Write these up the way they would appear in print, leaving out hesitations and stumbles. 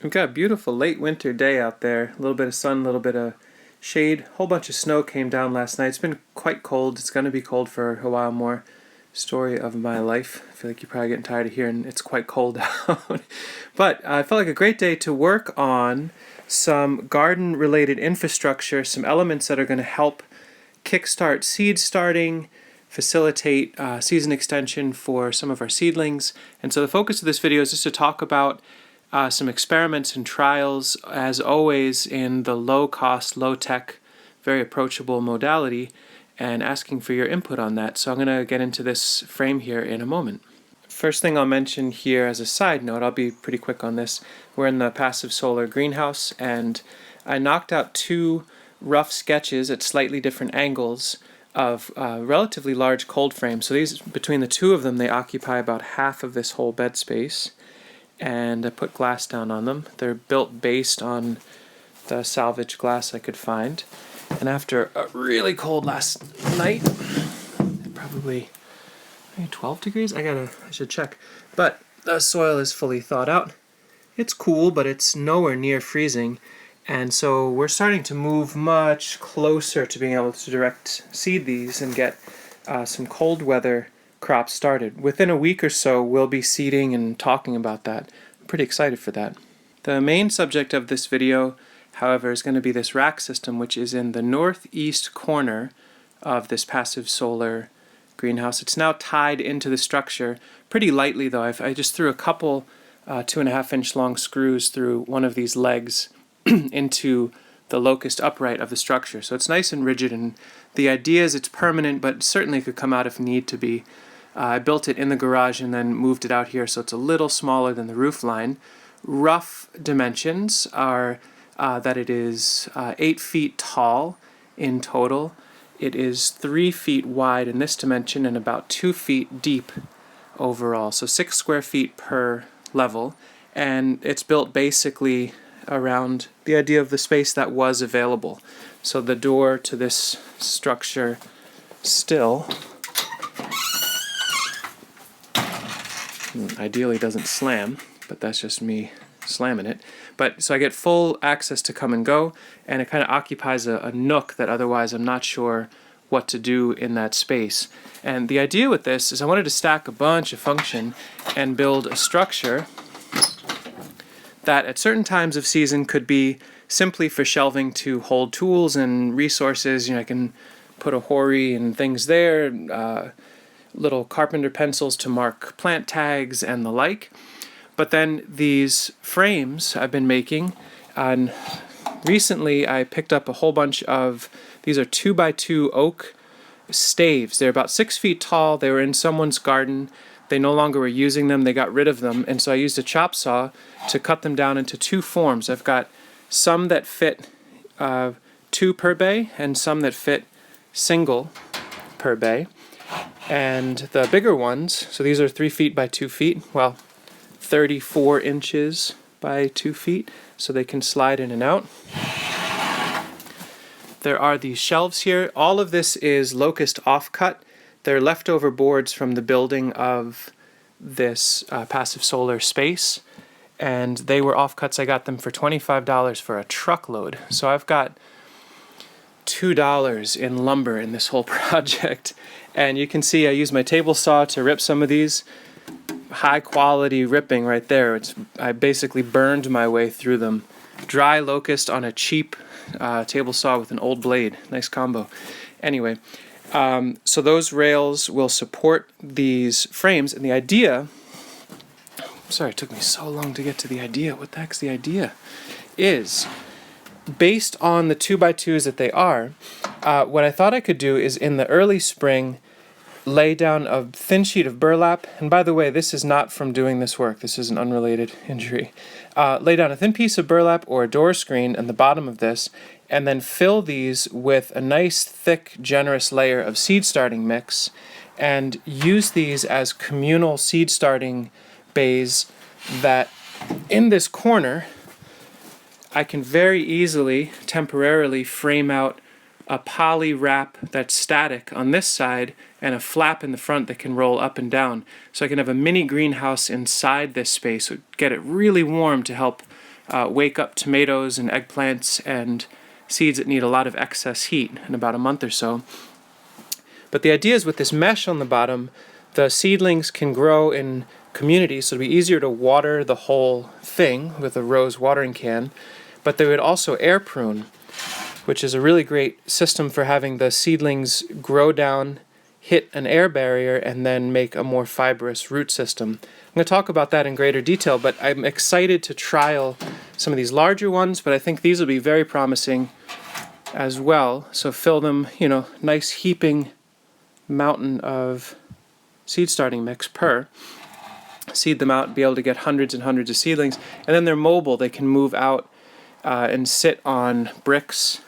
We've got a beautiful late winter day out there. A little bit of sun, a little bit of shade. A whole bunch of snow came down last night. It's been quite cold. It's going to be cold for a while more. Story of my life. I feel like you're probably getting tired of hearing it's quite cold out. But I felt like a great day to work on some garden-related infrastructure, some elements that are going to help kickstart seed starting, facilitate season extension for some of our seedlings. And so the focus of this video is just to talk about some experiments and trials, as always, in the low-cost, low-tech, very approachable modality, and asking for your input on that. So I'm going to get into this frame here in a moment. First thing I'll mention here as a side note, I'll be pretty quick on this, we're in the passive solar greenhouse, and I knocked out two rough sketches at slightly different angles of relatively large cold frames. So these, between the two of them, they occupy about half of this whole bed space. And I put glass down on them. They're built based on the salvage glass I could find. And after a really cold last night, probably maybe 12 degrees? I should check. But the soil is fully thawed out. It's cool, but it's nowhere near freezing. And so we're starting to move much closer to being able to direct seed these and get some cold weather crops started. Within a week or so, we'll be seeding and talking about that. I'm pretty excited for that. The main subject of this video, however, is going to be this rack system, which is in the northeast corner of this passive solar greenhouse. It's now tied into the structure pretty lightly, though. I just threw a couple 2.5-inch long screws through one of these legs into the locust upright of the structure. So it's nice and rigid, and the idea is it's permanent, but certainly could come out if need to be. I built it in the garage and then moved it out here, so it's a little smaller than the roof line. Rough dimensions are that it is 8 feet tall in total. It is 3 feet wide in this dimension and about 2 feet deep overall, so 6 square feet per level. And it's built basically around the idea of the space that was available. So the door to this structure still ideally doesn't slam, but that's just me slamming it. But so I get full access to come and go, and it kind of occupies a nook that otherwise I'm not sure what to do in that space. And the idea with this is I wanted to stack a bunch of function and build a structure that at certain times of season could be simply for shelving to hold tools and resources. You know, I can put a hori and things there, little carpenter pencils to mark plant tags and the like. But then these frames I've been making, and recently I picked up a whole bunch of, these are 2x2 oak staves. They're about 6 feet tall. They were in someone's garden. They no longer were using them. They got rid of them. And so I used a chop saw to cut them down into two forms. I've got some that fit 2 per bay and some that fit single per bay. And the bigger ones, so these are 3 feet by 2 feet, well, 34 inches by 2 feet, so they can slide in and out. There are these shelves here. All of this is locust offcut. They're leftover boards from the building of this passive solar space, and they were offcuts. I got them for $25 for a truckload. So I've got $2 in lumber in this whole project. And you can see I use my table saw to rip some of these. High quality ripping right there. I basically burned my way through them. Dry locust on a cheap table saw with an old blade. Nice combo. Anyway, so those rails will support these frames, and the idea, sorry it took me so long to get to the idea, what the heck's the idea, is based on the 2x2s that they are, what I thought I could do is in the early spring lay down a thin sheet of burlap, and by the way, this is not from doing this work, this is an unrelated injury. Lay down a thin piece of burlap or a door screen on the bottom of this, and then fill these with a nice thick generous layer of seed starting mix, and use these as communal seed starting bays that in this corner I can very easily temporarily frame out a poly wrap that's static on this side and a flap in the front that can roll up and down. So I can have a mini greenhouse inside this space, so get it really warm to help wake up tomatoes and eggplants and seeds that need a lot of excess heat in about a month or so. But the idea is with this mesh on the bottom, the seedlings can grow in communities, so it'll be easier to water the whole thing with a rose watering can, but they would also air prune, which is a really great system for having the seedlings grow down, hit an air barrier, and then make a more fibrous root system. I'm going to talk about that in greater detail, but I'm excited to trial some of these larger ones, but I think these will be very promising as well. So fill them, nice heaping mountain of seed starting mix per. Seed them out, be able to get hundreds and hundreds of seedlings, and then they're mobile. They can move out and sit on bricks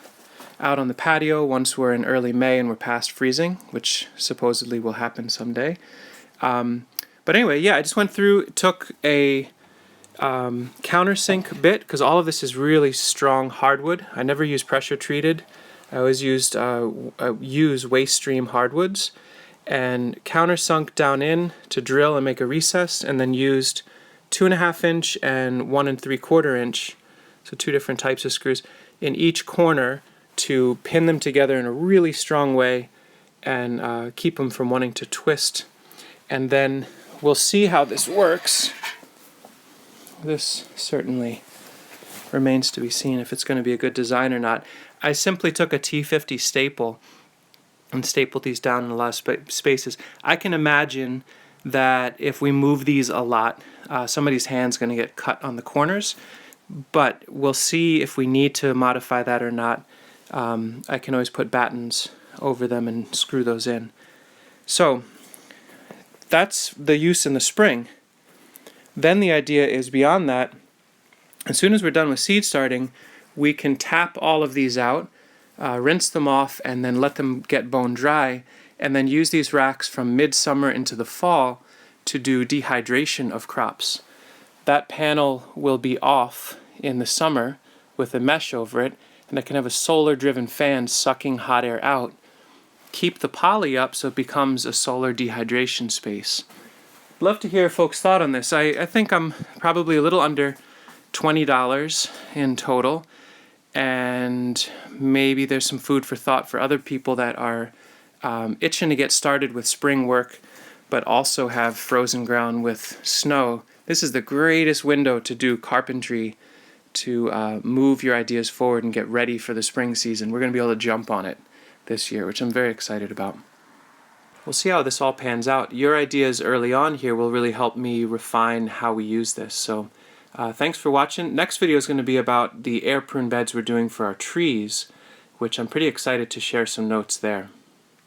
out on the patio once we're in early May and we're past freezing, which supposedly will happen someday. But anyway, yeah, I just went through, took a countersink bit, because all of this is really strong hardwood. I never use pressure treated. I always use waste stream hardwoods, and countersunk down in to drill and make a recess, and then used 2.5 inch and 1 3/4 inch, so 2 different types of screws, in each corner to pin them together in a really strong way and keep them from wanting to twist. And then we'll see how this works. This certainly remains to be seen if it's going to be a good design or not. I simply took a T50 staple and stapled these down in a lot of spaces. I can imagine that if we move these a lot, somebody's hand's going to get cut on the corners, but we'll see if we need to modify that or not. I can always put battens over them and screw those in. So that's the use in the spring. Then the idea is beyond that, as soon as we're done with seed starting, we can tap all of these out, rinse them off, and then let them get bone dry, and then use these racks from midsummer into the fall to do dehydration of crops. That panel will be off in the summer with a mesh over it, and I can have a solar-driven fan sucking hot air out, keep the poly up so it becomes a solar dehydration space. Love to hear folks' thought on this. I think I'm probably a little under $20 in total, and maybe there's some food for thought for other people that are itching to get started with spring work, but also have frozen ground with snow. This is the greatest window to do carpentry, to move your ideas forward and get ready for the spring season. We're going to be able to jump on it this year, which I'm very excited about. We'll see how this all pans out. Your ideas early on here will really help me refine how we use this. So thanks for watching. Next video is going to be about the air prune beds we're doing for our trees, which I'm pretty excited to share some notes there.